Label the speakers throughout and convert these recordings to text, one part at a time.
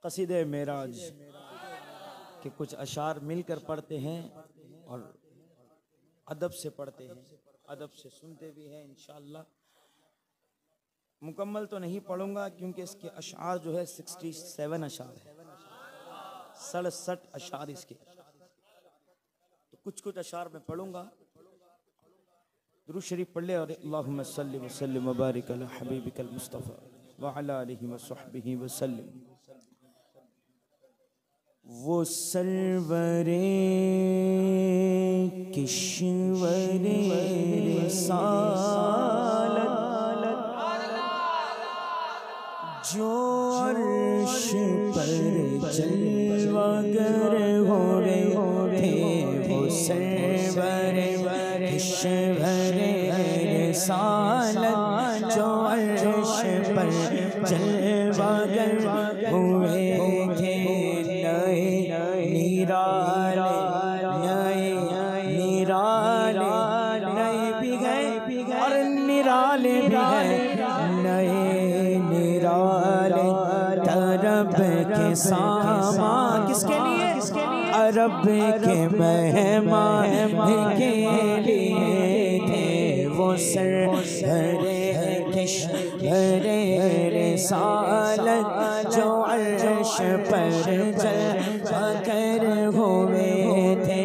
Speaker 1: कसीदे मेराज के कुछ अशार मिलकर पढ़ते हैं और अदब से पढ़ते हैं, अदब से सुनते भी हैं इंशाअल्लाह। मुकम्मल तो नहीं पढ़ूंगा क्योंकि इसके अशार जो है 67 अशार है, 67 अशार इसके, तो कुछ कुछ अशार में पढ़ूंगा। दुरूद शरीफ पढ़ ले और अल्लाहुम्मा सल्लि व सल्लिम व बारिक अला हबीबिकल मुस्तफ़ा व अला आलिहि व सहबिहि व सल्लिम। वो सरवरे किश्वरे सालत जो अर्श पर जलवागर हो रहे थे, वो सरवरे किश्वरे सालत जो अर्श पर जलवागर हुए थे। नए भी गए और निराले भी गए, नए निराले तरब के सामान किसके लिए? अरब के मेहमान के लिए थे। वो सरवरे किश्वरे रिसालत जो अर्श पर जलकर हुए थे।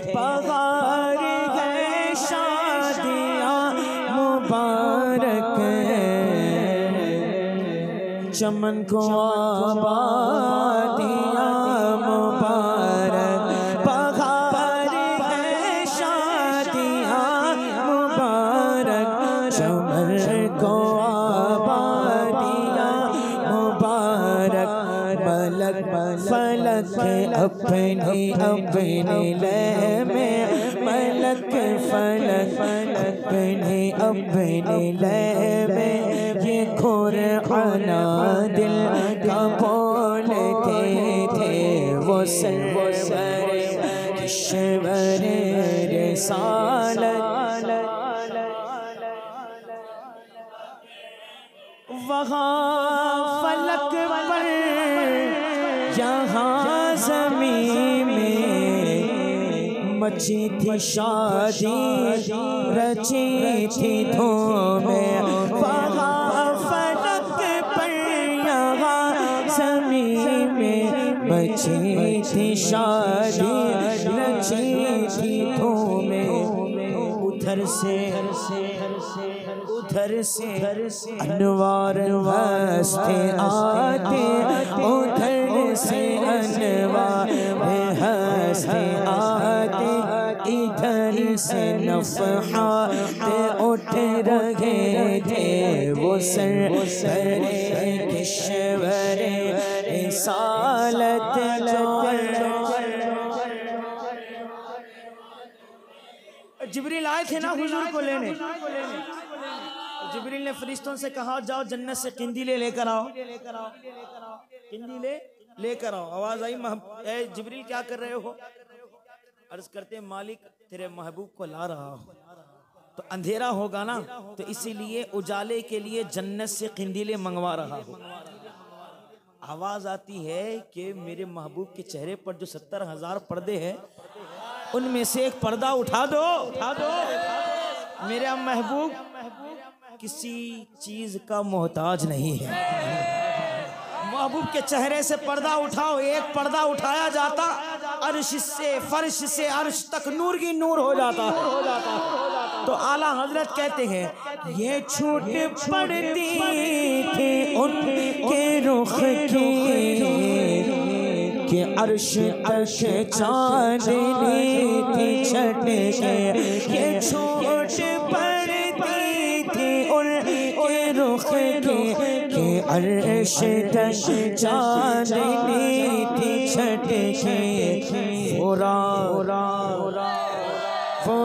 Speaker 1: पगार गए शादियाँ मुबारक, चमन को आबादियाँ मुबारक। पगार गए शादियाँ मुबारक, चमन को आबादियाँ मुबारक। मलक फलक अपनी अपनी लय में, मलक फलक अपनी अपनी लय में, ये कुरआना दिल का बोलते थे। वो सरवरे किश्वरे रिसालत वहाँ फलक पर यहाँ ज़मीं में मची थी शादी, रची थी धूमें। वहाँ फलक पर यहाँ ज़मीं में मची थी शादी, रची थी धूमें। उधर से अनवार हंसते आते, उधर से अनवार हंसते आते, इधर से नफ़हात उठ रहे थे। वो सरवरे किश्वरे रिसालत जो जिब्रील आए थे ना हुजूर को लेने, जिब्रील ने फरिश्तों से कहा जाओ जन्नत से किंदीले लेकर आओ, किंदीले लेकर आओ। आवाज आई ए जिब्रील क्या कर रहे हो? अर्ज करते मालिक तेरे महबूब को ला रहा हो, तो अंधेरा होगा ना, तो इसीलिए उजाले के लिए जन्नत से किंदीले मंगवा रहा हो। आवाज आती है कि मेरे महबूब के चेहरे पर जो 70,000 पर्दे हैं उनमें से एक पर्दा उठा दो, उठा दो। मेरा महबूब किसी चीज का मोहताज नहीं है। महबूब के चेहरे से पर्दा उठाओ, एक पर्दा उठाया जाता, अर्श से फर्श से अर्श तक नूर की नूर हो जाता। तो आला हजरत कहते हैं ये छूट पड़ती थी उनके रुख की, कि अर्श तक चांदनी थी छटके। ये छूट पड़ती थी उनके रुख की, कि अर्श तक चांदनी थी छटके। वो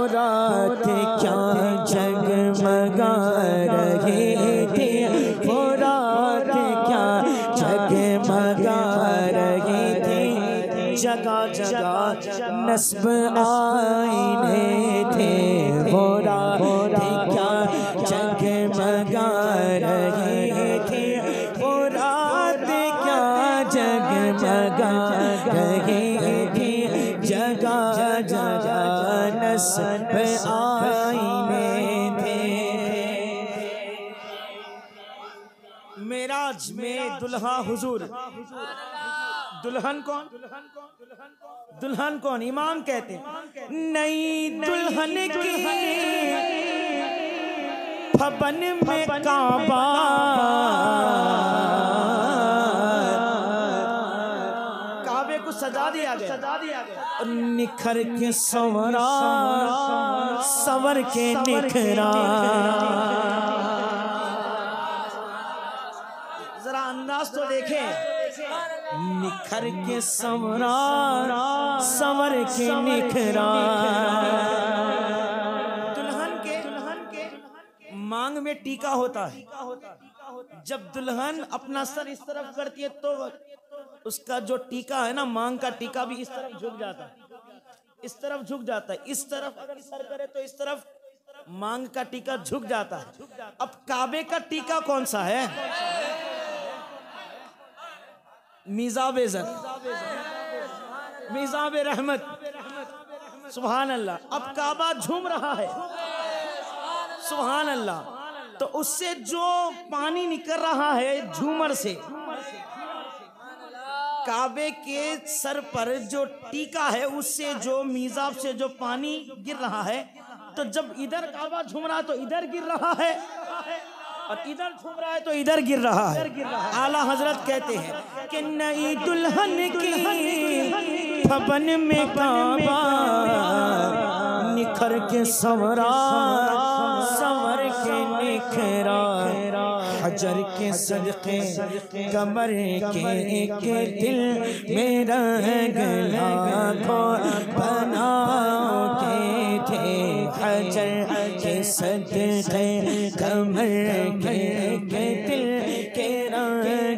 Speaker 1: रात क्या जगमगा रही थी, वो रात क्या जगमगा रही थी। जगह जगह नस्ब आईने थे, वो रात क्या जगमगा रही थी। वो रात क्या जगमगा रहे थे, जगह जगह नस्ब आईने थे। मेराज में दुल्हा हुजूर, दुल्हन कौन? दुल्हन कौन? इमाम कहते हैं नई दुल्हन की भवन में काबा, काबे को सजा दिया गया, निखर के संवरा, संवर के निखरा। जरा अंदाज तो देखें, निखर के संवरा, संवर के निखरा। दुल्हन के मांग में टीका होता है। जब दुल्हन अपना सर इस तरफ करती है तो उसका जो टीका है ना, मांग का टीका भी इस तरफ झुक जाता है, इस तरफ झुक जाता है। इस तरफ अगर सर करे तो इस तरफ मांग का टीका झुक जाता है। अब काबे का टीका कौन सा है? मिज़ाबे ज़र, मिज़ाबे रहमत, सुभान अल्लाह। अब काबा झूम रहा है, सुभान अल्लाह। तो उससे जो पानी निकल रहा है झूमर से, काबे के सर पर जो टीका है उससे, जो मीज़ाब से जो पानी गिर रहा है, तो जब इधर काबा झूम रहा है तो इधर गिर रहा है, और इधर झूम रहा है तो इधर गिर रहा है। आला हजरत कहते हैं कि नई दुल्हन की भवन में काबा, निखर के संवरा, संवर के निखरा। हजर के सदके कमर के एक दिल मेरा गला को बनाओ के थे। हजर के सदके कमर के दिल के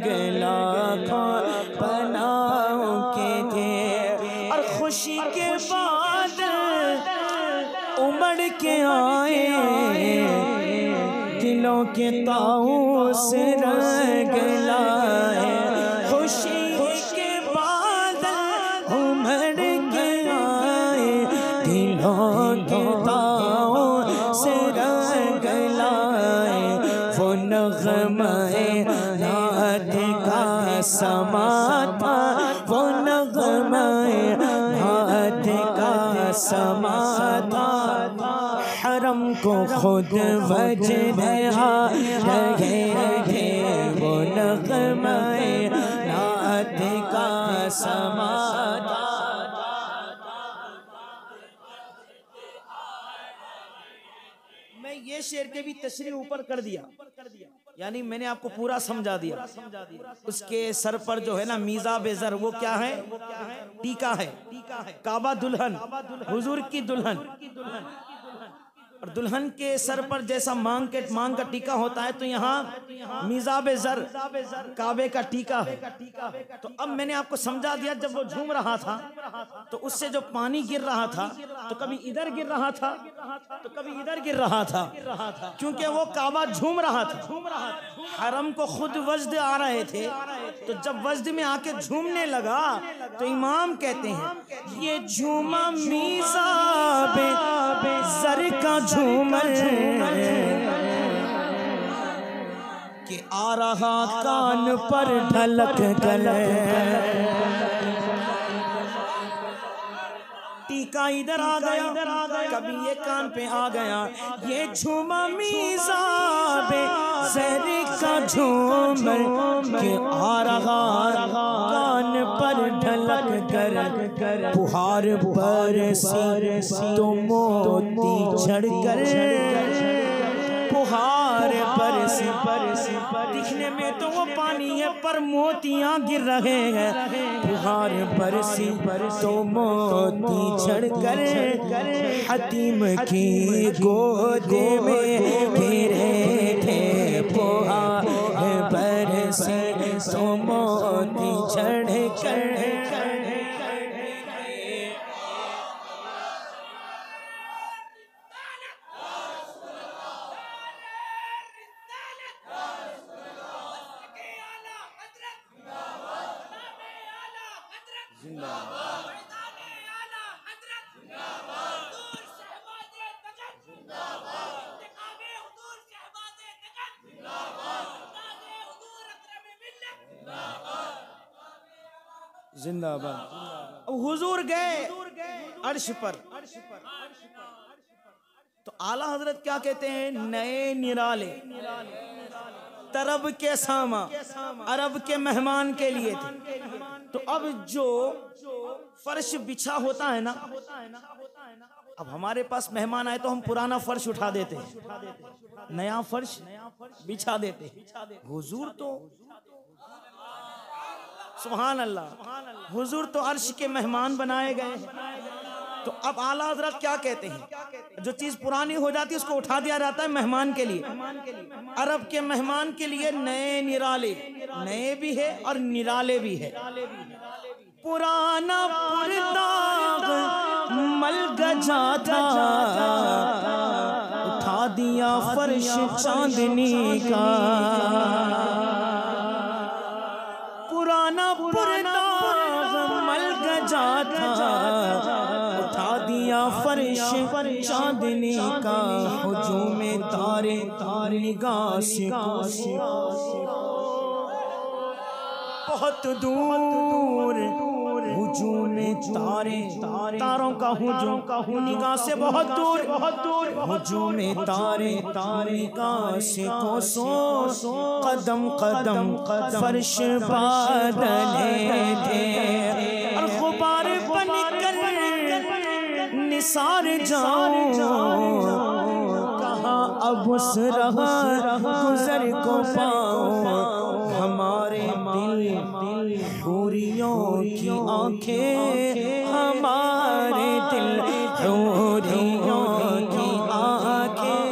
Speaker 1: गला को बनाओ के थे। और खुशी के बाद उमड़ के आए, दिलों के ताऊस रंग लाए। खुशी के बादल उमड़ के आए, दिलों के ताऊस रंग लाए। वो नग़्मे रात का समा था, वो नग़्मे रात का समा था। हरम को खुद वजह रहे थे, वो नग़्मे रात का समा था। मैं ये शेर के भी तशरीह ऊपर कर दिया, यानी मैंने आपको पूरा समझा दिया। उसके सर पर जो है ना मीज़ाबे ज़र, वो क्या है? टीका है। काबा दुल्हन, हुजूर की दुल्हन। और दुल्हन के सर पर जैसा मांग का टीका होता है, तो यहाँ मीज़ाबे ज़र काबे का टीका है। तो अब मैंने आपको समझा दिया, जब वो झूम रहा था तो उससे जो पानी गिर रहा था, तो कभी इधर गिर रहा था तो कभी इधर गिर रहा था, क्योंकि वो काबा झूम रहा था। हरम को खुद वज्द आ रहे थे, तो जब वज्द में आके झूमने लगा तो इमाम कहते हैं ये झूमा मीज़ाबे ज़र का झूमर के आ रहा कान पर ढलक कर। टीका इधर आ गया, कभी ये कान पे आ गया। ये झूमा मीज़ाबे ज़र का झूमर के आ रहा कान पर ढलक कर। फुहार बरसी तो मोती झड़कर, फुहार बरसी दिखने में तो वो पानी है पर मोतियां गिर रहे हैं। फुहार बरसी तो मोती झड़कर हतीम की गोद में गिरे थे। फुहार बरसी तो मोती झड़कर। जिंदाबाद। अब हुजूर गए अर्श पर, तो आला हजरत क्या कहते हैं, नए निराले तरब के सामा अरब के मेहमान के लिए थे। तो अब जो फर्श बिछा होता है ना, अब हमारे पास मेहमान आए तो हम पुराना फर्श उठा देते हैं, नया फर्श बिछा देते हैं। हुजूर तो सुभान अल्लाह, हुजूर तो अर्श के मेहमान बनाए गए। तो अब आला हजरत क्या कहते हैं, जो चीज पुरानी हो जाती है उसको उठा दिया जाता है मेहमान के लिए। अरब के मेहमान के लिए नए निराले, नए भी है और निराले भी है। पुराना पुरदाग मलगजा था, उठा दिया फर्श चांदनी का। पुराना पुरदाग मलगजा था, उठा दिया फर्श चांदनी का। हुजूम तारे तारे निगाह से बहुत दूर, हुजूम तारे तारों का हुजूम निगाह से बहुत दूर, हुजूम तारे तारे निगाह से कोसों कदम कदम फर्श बादले थे। और गुबार बनकर निसार जाऊं, कहाँ अब उस रहा गुजर को पाऊं। हमारे दिल हूरियों की आंखें, हमारे दिल हूरियों की आंखें,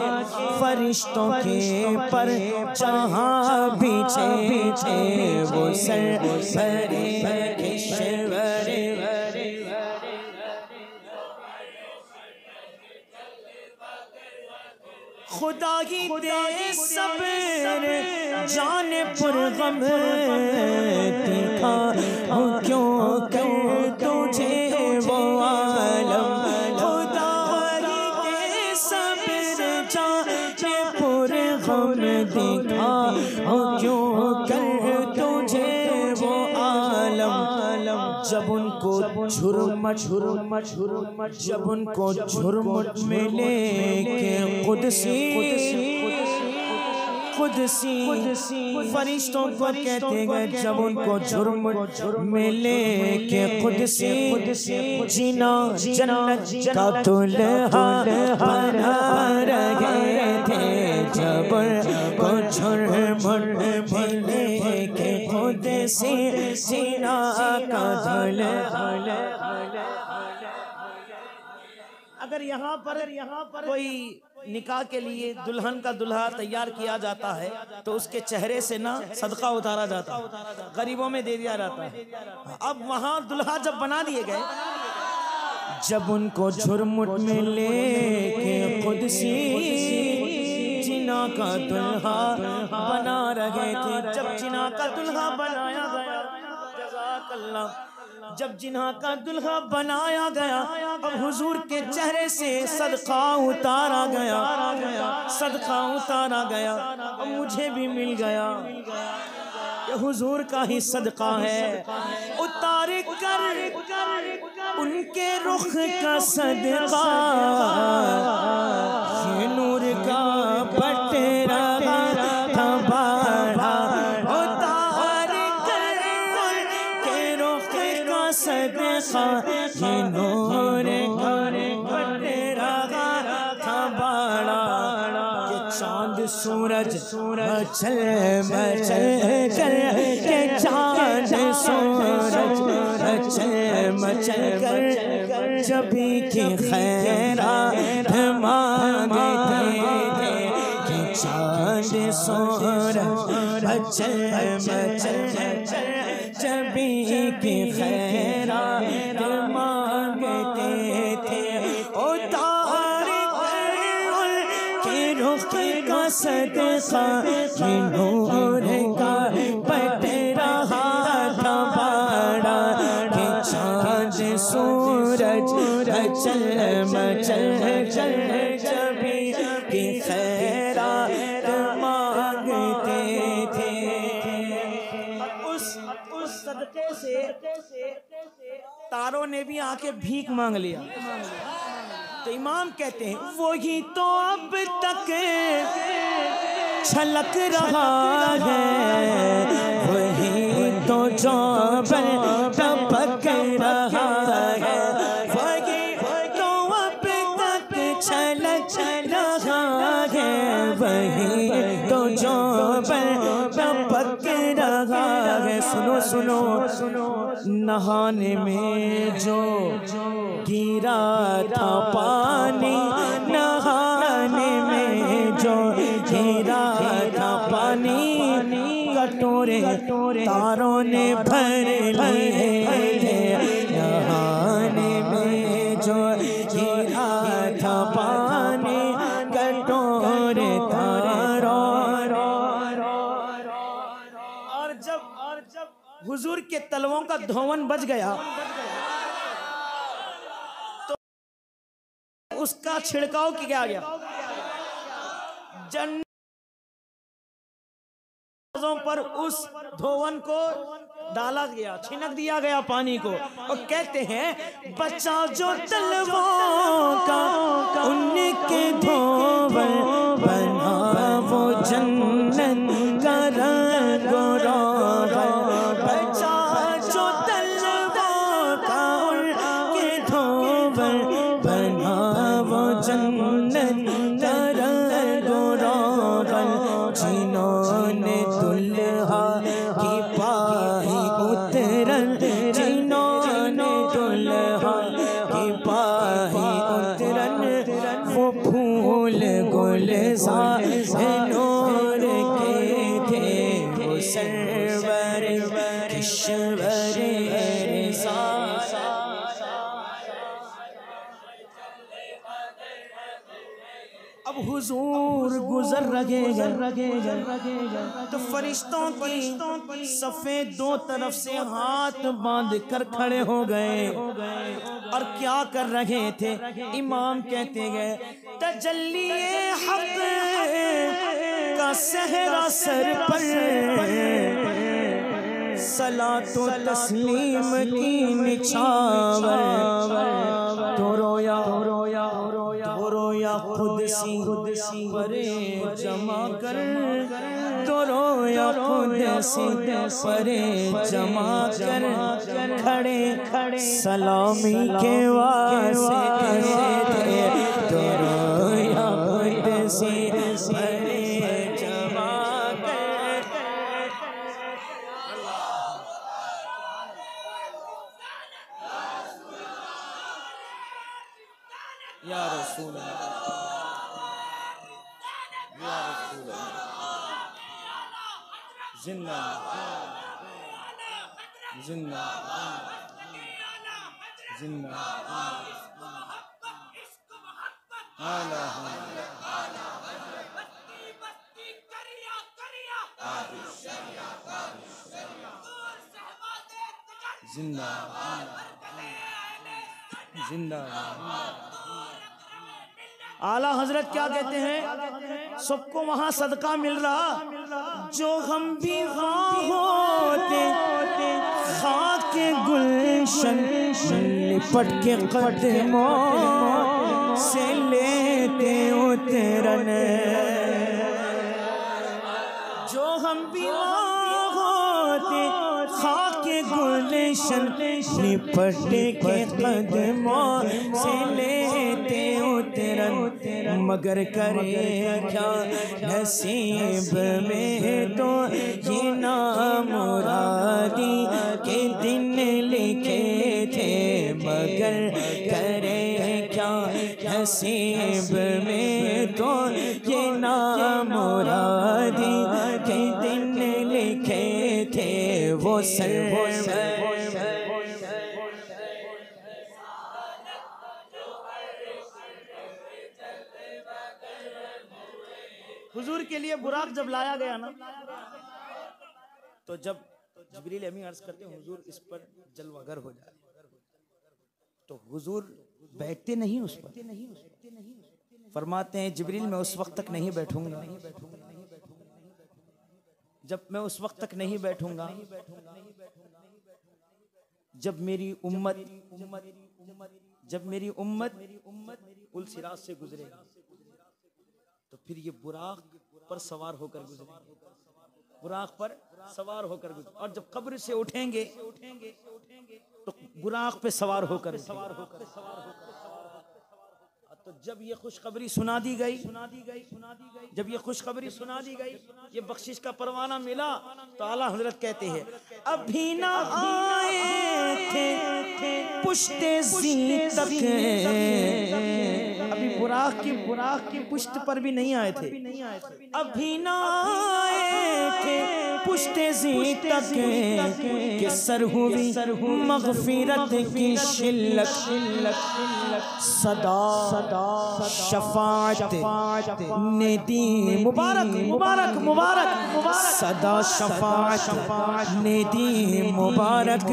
Speaker 1: फरिश्तों के पर जहाँ पीछे पीछे वो सर खुदा ही दे सब्र जाने पर गम, देखा क्यों कर तुझे वो आलम। खुदा ही दे सब्र जाने पर गम, देखा क्यों कर तुझे वो आलम। जब उनको झुरमट जब उनको झुरमुट में लेके कुदसी फरिश्तों को कहते गए, जब उनको झुरमुट में लेके कुदसी जीना जन्नत का दुल्हा बना रहे थे। जब को झुरमुट में लेके कुदसी जीना का दुल्हा। अगर यहाँ पर कोई निकाह के लिए दुल्हन का दुल्हा तैयार किया जाता है तो उसके चेहरे से ना सदका उतारा जाता है, गरीबों में दे दिया जाता है। अब वहाँ दुल्हा जब बना दिए गए, जब उनको झुरमुट में लेके कुदसी जिना का दुल्हा बना रहे थे। जब जिना का दुल्हा बनाया गया, जज़ाकल्लाह, जब जिन्हा का दुल्हा बनाया गया, अब हुजूर के चेहरे से सदका उतारा गया, सदका उतारा गया। अब मुझे भी मिल गया, ये हुजूर का ही सदका है। उतार कर उनके रुख का सदका, ये नूर का बटेरा था बाड़ा। उतार कर उनके रुख का सदका, ये नूर का बटेरा था बाड़ा। चांद सूरज मचल मचल कर के, चांद सूरज मचल मचल कर जबी की खैरात मांगते थे। कि चांद सूरज मचल मचल जबी की खैरात मांगते थे। का सदका, ये नूर का बट रहा था बाड़ा। मचल मचल चल जबी की खैरात मांगते थे। उस सदके से तारों ने भी आके भीख मांग लिया। तो इमाम कहते हैं वही तो अब तक छलक रहा है, वही तो जौबन टपक रहा है, वही तो अब तक छलक रहा है, वही तो जौबन टपक रहा है। सुनो सुनो नहाने में जो गिरा था पानी, नहाने में जो गिरा था पानी, कटोरे तारों ने भर लिए। नहाने में जो गिरा था पानी, कटोरे तारों। और जब हुजूर के तलवों का धोवन बज गया तो उसका छिड़काव किया गया, जन्नतों पर उस धोवन को डाला गया, छिनक दिया गया पानी को। और कहते हैं बचा जो तलवों का उनके धोवन, बना वो जन्नत का रंग रोगन। बचा जो तलवों का उनके धोवन, बना वो जन्नत का रंग रोगन। जिन्होंने दुल्हा की पाही उतरन, जिन्होंने दुल्हा की पाही उतरन, वो फूल गुलजार नूर के थे, वो सरवर किश्वर अब हुजूर गुजर रहे तो फरिश्तों की सफ़े दो तरफ से हाथ बांध कर खड़े हो गए। और क्या कर रहे थे? इमाम कहते गए तजल्ली हक़ का सहरा सर पर, सलातो तस्लीम की निछावर। तो रोया खुदसी परे जमा कर, तो रोया खुदसी परे जमा कर, खड़े सलामी के वास्ते थे। तो रोया खुदसी परे जमा कर। या रसूल जिन्ना जिन्ना जिन्ना आला जिन्ना जिन्ना। आला हजरत क्या कहते हैं? सबको वहां सदका मिल रहा, जो हम भी वहाँ होते खाक गुलशन लिपट के कदमों से लेते उतरन। जो हम भी वहाँ होते खाक गुलशन लिपट के कदमों से लेते उतरन। मगर करे क्या नसीब में तो ये नामुरादी के दिन लिखे थे। मगर करे क्या नसीब में तो ये नामुरादी के दिन लिखे थे। वो सरवर हुजूर के लिए बुराक जब लाया गया ना, तो जब जिब्रील अमीन अर्ज करते हैं हुजूर इस पर जलवागर हो जाए, तो हुजूर बैठते नहीं उस पर, फरमाते हैं जिब्रील मैं उस वक्त तक नहीं बैठूंगा जब मैं उस वक्त तक नहीं बैठूंगा जब मेरी उम्मत उल सिरात से गुजरेगी, तो फिर ये बुराक पर सवार होकर गुजरेंगे, बुराक पर सवार होकर गुजरेंगे। और जब कब्र से उठेंगे तो बुराक पे सवार होकर तो जब ये खुशखबरी सुना दी गई, जब ये खुशखबरी सुना दी गई, ये बख्शिश का परवाना मिला, तो आला हजरत कहते हैं अभी ना आए थे पुश्ते ज़ी तक, अभी बुराक की पुश्त पर भी नहीं आए थे, अभी ना आए थे पुश्ते ज़ी तक के सर हुई मग़फ़िरत की शिल्लक, सदा शफाअत ने दी मुबारक सदा शफाअत ने दी मुबारक,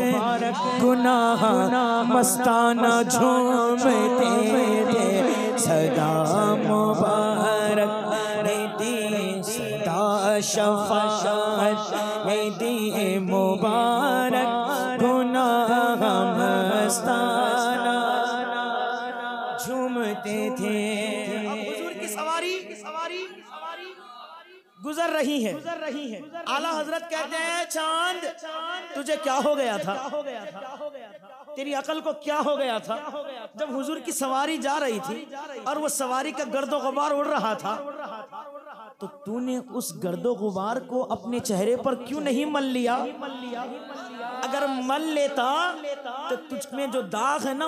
Speaker 1: गुनाह मस्ताना झूमते थे सदा मुबारक ने दी, सदा शफाअत ने दी मुबारक, गुनाह मस्ताना झूमते थे। अब हुजूर की सवारी गुजर रही है। आला हजरत कहते हैं चांद तुझे क्या हो गया था, तेरी अकल को क्या हो गया था जब हुजूर की सवारी जा रही थी और वो सवारी का गर्दो गुबार उड़ रहा था, तो तूने उस गर्दो गुबार को अपने चेहरे पर क्यों नहीं मल लिया? अगर मल लेता तो तुझ में जो दाग है ना,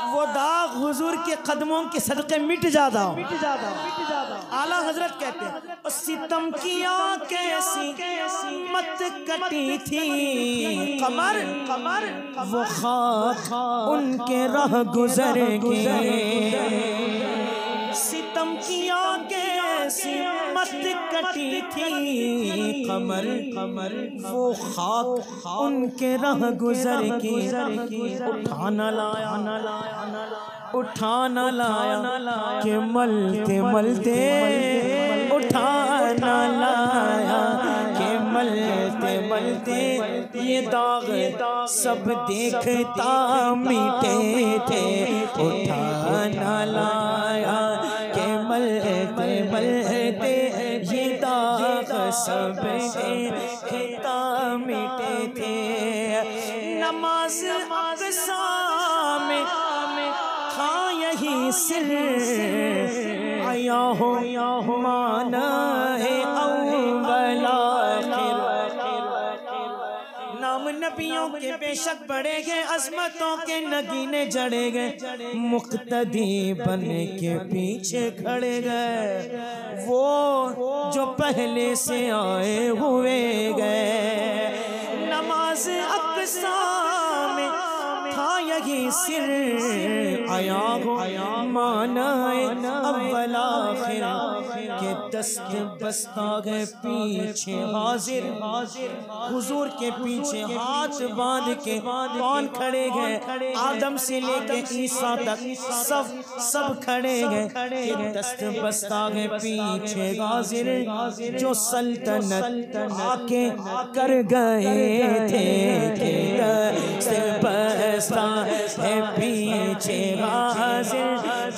Speaker 1: वो दाग हुजूर के कदमों के सदक़े मिट जाता। आला हजरत कहते हैं सितम किया कैसी मत कटी थी कमर, वो खाक उनके राह गुजर गए, सितम किया कैसी मत कटी थी कमर, वो खाक उनके राह गुजर की, उठाना लाया के मलते उठाना लाया के मलते ये दाग सब देखता मिटे थे, उठाना लाया के मलते ये दाग सब देखता मिटे थे। नमाज अक़सा में था यही सिर, आया हो माना है अव्वल आखिर, नाम नबियों के बेशक बढ़े गए, अज़मतों के नगीने जड़े गए, मुक़्तदी बन के पीछे खड़े गए, वो जो पहले से आए हुए गए। नमाज अक़सा में था यही सिर, आया हो माना अव्वल आखिर के दस्त बस्ता गए पीछे हाजिर, हुजूर के पीछे हाथ बांध के कौन खड़े गए? आदम से लेके ईसा तक सब खड़े गए, दस्त बस्ता गए पीछे हाजिर, जो सल्तनत आके कर गए थे, दस्त बस्ता है पीछे हाजिर,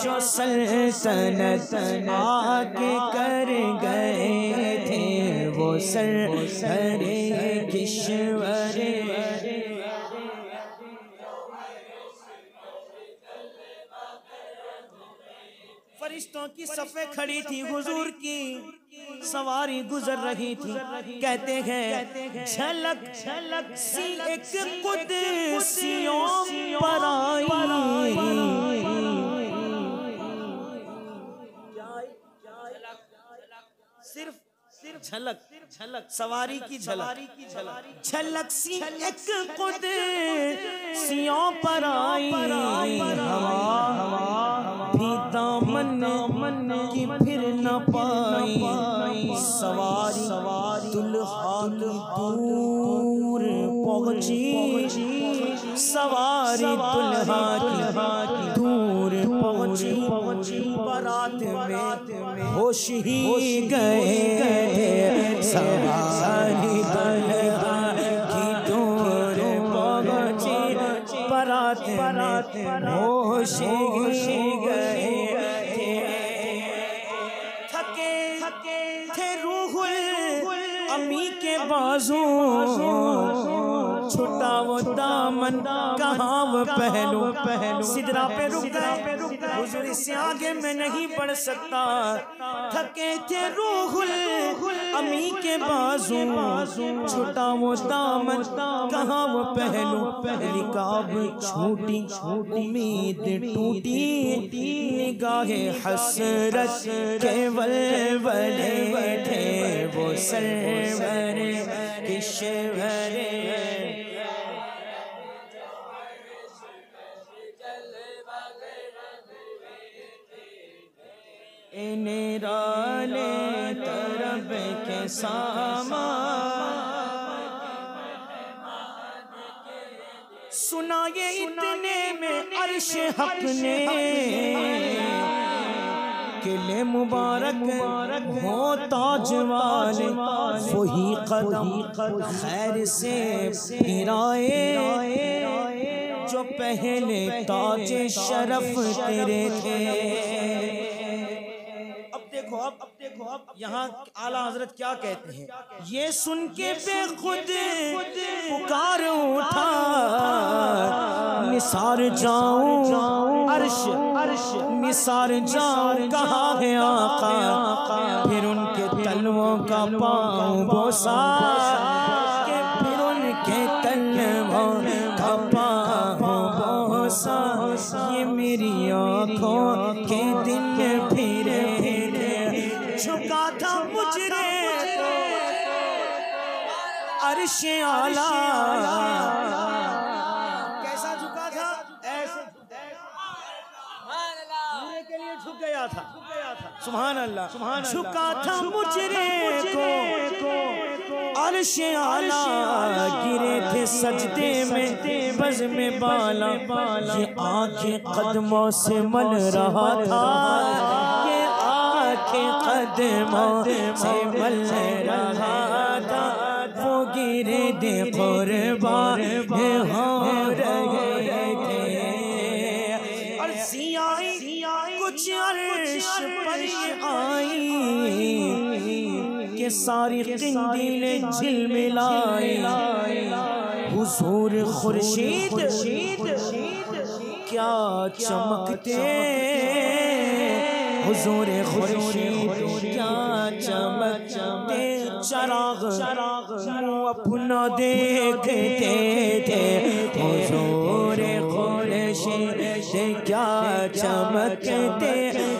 Speaker 1: जो सल्तनत आके कर गए थे, वो सरहरे किश्वर। फरिश्तों की सफ़े खड़ी थी, हुजूर की सवारी गुजर रही थी, कहते हैं झलक सी एक कुदसियों पर आई, सिर्फ झलक सवारी की झलक सी एक कुदसियों पर आई, हवा भी दामन की फिर न पाई, सवारी दुल्हा दूर पहुंची, सवारी दुल्हा की दूर पहुंची बारात में होश ही गए। सवारी दुल्हा की दूर पहुंची बारात में होश ही गए। थे रूहुल अमी के बाजू, छुटा वो दामन कहाँ वो पहलू। सिदरा पे रुक गए, हुजूर इससे आगे मैं नहीं बढ़ सकता। थके थे रूहुल अमी के बाजू, छुटा वो दामन कहाँ वो पहलू। रिकाब छूटी उम्मीद टूटी, निगाहे हसरत के वलवले थे वो सरवर किशवर। निराले तरब के सामा सुना ये इतने में अर्श हक ने, किले मुबारक हो ताज वाले वही कदम खैर से फिराए जो पहले ताज शरफ तेरे थे। अब देखो यहाँ आला हजरत क्या कहते हैं, ये सुन के बेखुद पुकार उठा, निसार जाऊं अर्श निसार जाऊं कहाँ है आका। फिर उनके तलवों का पाँव बोसा, फिर उनके तलवों का पाँव बोसा। ये मेरी आँखों के दिन फिरे झुका था मुझरे अर्श आला। कैसा झुका था? ऐसे के लिए झुक गया था। सुभान अल्लाह। झुका था मुझरे को अर्श आला, गिरे थे सजदे में बज़ में बाला। ये आंखें कदमों से मल रहा था, ये आंखें कदमों से मल रहा था। वो गिरे दे कुर्बान हो रहे थे। अर्ज़ी आई कुछ अर्श पर आई के सारी किंदीलें झिलमिलाई। हुजूर खुर्शीद क्या चमकते, हुजूर खुर्शीद क्या चमकते। चराग अपना देखते थे, हुजूर खुर्शीद क्या चमकते।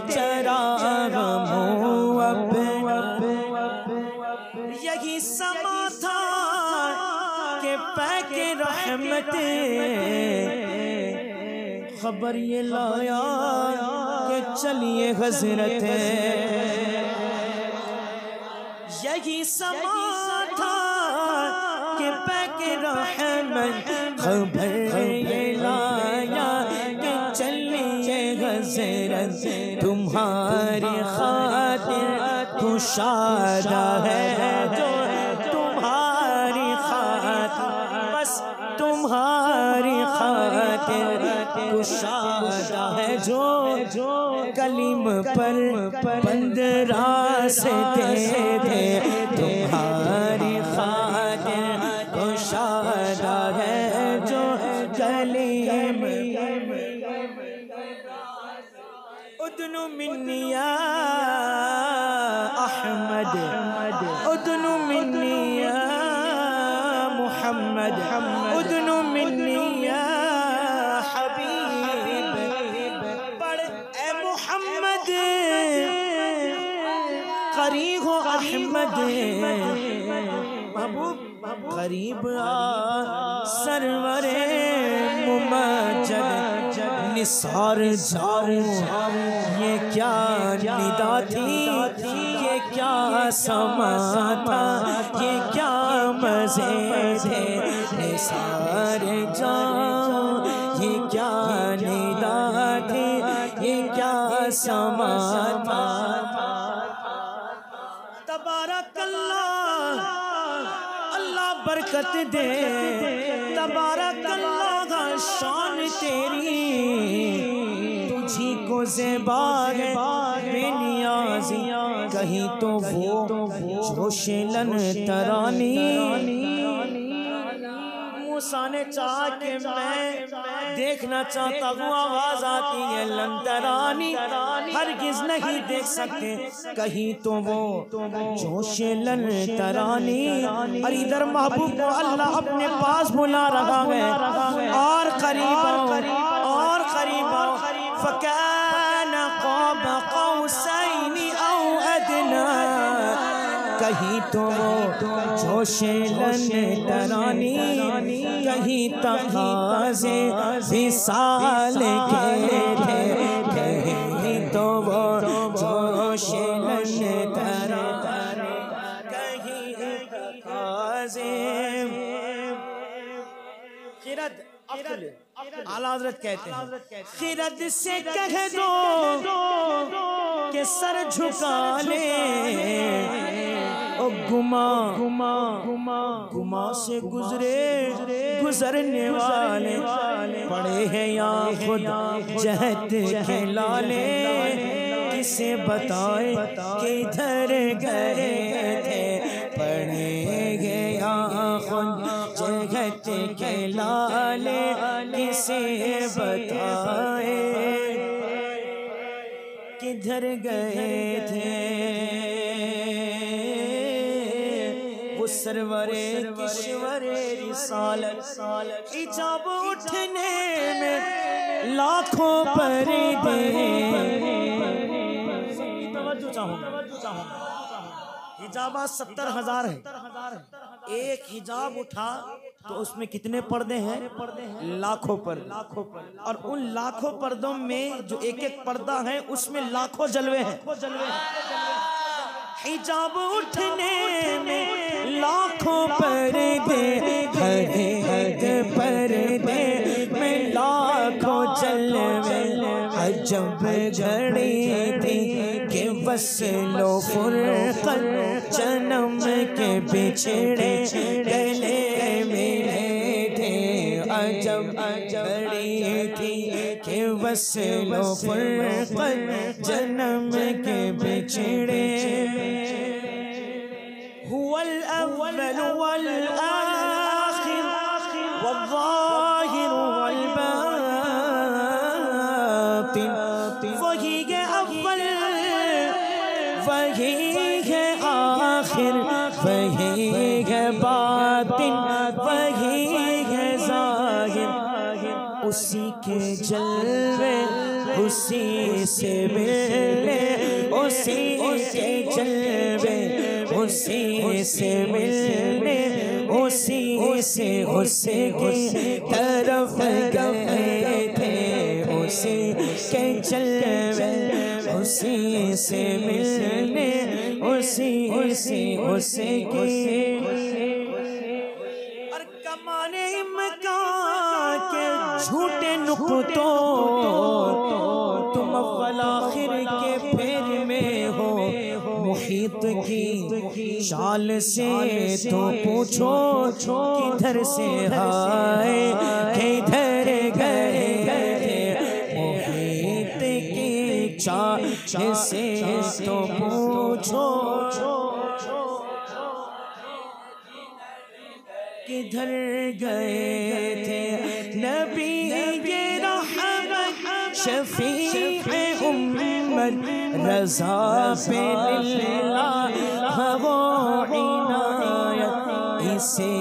Speaker 1: चराग यही समा था के पैके रहमत, खबर ये लाया कि चलिए हजरत। यही समा था कि पैके रहमत, खबर ये लाया कि चलिए हजरत। तुम्हारी खातिर कुशादा है जो, तुम्हारी खातिर बस तुम्हारी खातिर कुशादा है जो। कलीम पर बंद रास्ते थे, तुम्हारी खातिर कुशादा है जो। कलीम उदनु मिन्निया अहमद, उदनु मिन्निया मुहम्मद, उदनु मिन्निया हबीब। पढ़ ए मुहम्मद करीब हो अहमद, महबूब करीब आ सरवरे मुमज्जद। निसार जाऊं ये क्या निदा थी, ये क्या समा था, ये क्या मजे थे। निसार जाऊं समा था। तबारकल्लाह अल्लाह बरकत दे, तबारकल्लाह शान तेरी, तुझी को ज़ेबा है बेनियाज़ी, कहीं तो वो जोशलन तरानी। मूसा ने चाहा कि मैं देखना चाहता हूँ, आवाज आती है लंतरानी, हरगिज नहीं देख सकते, कहीं तो वो जोशलन तरानी। और इधर महबूब को अल्लाह अपने पास बुला रहा है, और करीब और करीब, फकान क़ाब क़ौसैनि औ अदना, कहीं तो वो जोशलन तरानी, कहीं तकाज़े विसाल के थे, कहीं तो वो जोशलन तरानी, कहीं तकाज़े। आला हज़रत कहते हैं, खिरद से कह दो कि सर झुका ले, ओ गुमा गुमा गुमा गुमा से गुजरने वाले पड़े हैं या खुदा जहत के लाले, किसे बताए किधर गए थे, पड़े गया खुद जहत के लाले, किसे बताए किधर गए थे। वो सरवरे किश्वरे रिसालत, हिजाब उठने में लाखों पर्दे, तवज्जो चाहूँगा, हिजाबा 70,000 है, एक हिजाब उठा तो उसमें कितने पर्दे हैं? लाखों पर्दे। और उन लाखों पर्दों में जो एक एक पर्दा है उसमें लाखों जलवे हैं। हिजाब उठने में लाखों पर्दे, हर एक पर्दे में लाखों जलवे, अजब घड़ी थी कि वस्लो फुरक़त जन्म के बिछड़े गले मिले थे, अजब घड़ी थी कि वस्लो फुरक़त जन्म के बिछड़े। हुवल अव्वल वल आखिर वज़्ज़ाहिर वल बातिन, वही है अव्वल वही है आखिर, वही है बातिन वही है ज़ाहिर, उसी के जलवे उसी से मिलने, उसी के जलवे उसी से मिलने, उसी से उसकी तरफ गए थे, उसी के जलवे उसी से मिलने, उसी से उसकी। और कमाने इम्कान के झूठे नुक्तों, तुम अव्वल आखिर के फेर में हो, मुहीत की शाल से तो पूछो किधर से आए किधर गए थे, मुहीत की चाल से तो पूछो किधर गए थे। नबी ये रहमत शफीए उम्मत रज़ा पे लिल्लाह वो इनायत, इसे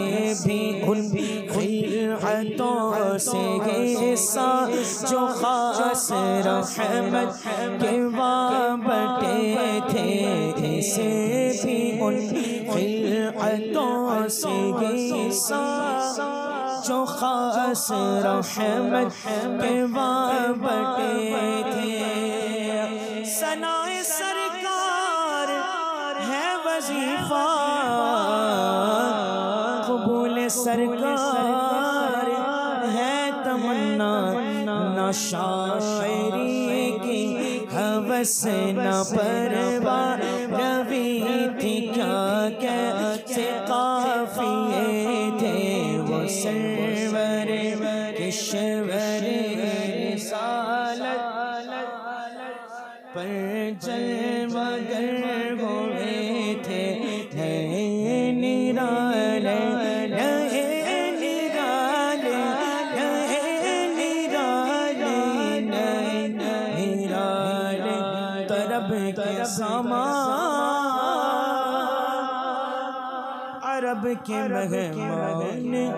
Speaker 1: भी उन खिलअतों से हिस्सा जो खास रहमत के वाबटे थे, इसे भी उन खिलअतों से हिस्सा जो खास रहमत के वाबटे थे। सनाए सरकार है वजीफा, कबूल सरकार है तमन्ना, ना शायरी की हवस न परवा रवि थी क्या कैसे काफिए थे वो सरवर किश्वर रिसालत पर जलवागर हुए थे निराले अरब के मेहमान